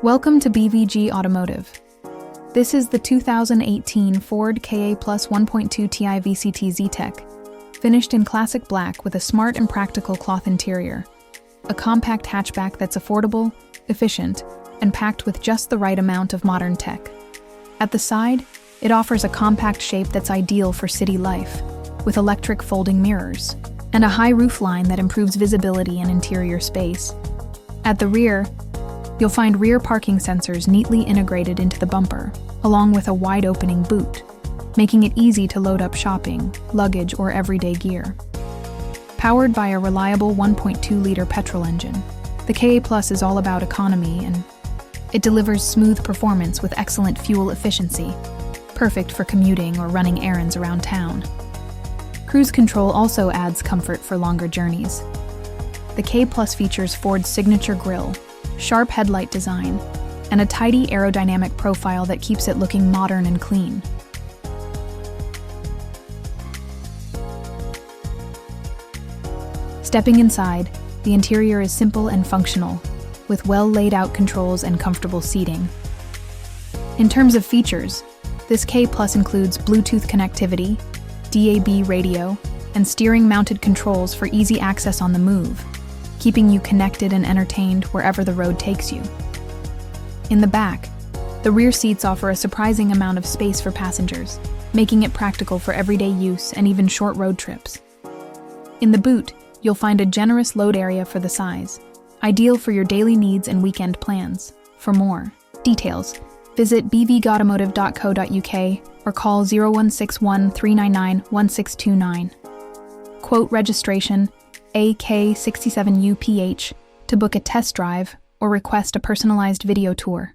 Welcome to BVG Automotive. This is the 2018 Ford Ka Plus 1.2 Ti-VCT Zetec, finished in classic black with a smart and practical cloth interior. A compact hatchback that's affordable, efficient, and packed with just the right amount of modern tech. At the side, it offers a compact shape that's ideal for city life, with electric folding mirrors, and a high roofline that improves visibility and interior space. At the rear, you'll find rear parking sensors neatly integrated into the bumper, along with a wide-opening boot, making it easy to load up shopping, luggage, or everyday gear. Powered by a reliable 1.2-liter petrol engine, the Ka Plus is all about economy, and it delivers smooth performance with excellent fuel efficiency, perfect for commuting or running errands around town. Cruise control also adds comfort for longer journeys. The Ka Plus features Ford's signature grille, sharp headlight design, and a tidy aerodynamic profile that keeps it looking modern and clean. Stepping inside, the interior is simple and functional, with well-laid-out controls and comfortable seating. In terms of features, this Ka Plus includes Bluetooth connectivity, DAB radio, and steering-mounted controls for easy access on the move, keeping you connected and entertained wherever the road takes you. In the back, the rear seats offer a surprising amount of space for passengers, making it practical for everyday use and even short road trips. In the boot, you'll find a generous load area for the size, ideal for your daily needs and weekend plans. For more details, visit bvgautomotive.co.uk or call 0161 399 1629. Quote registration AK67UPH to book a test drive or request a personalized video tour.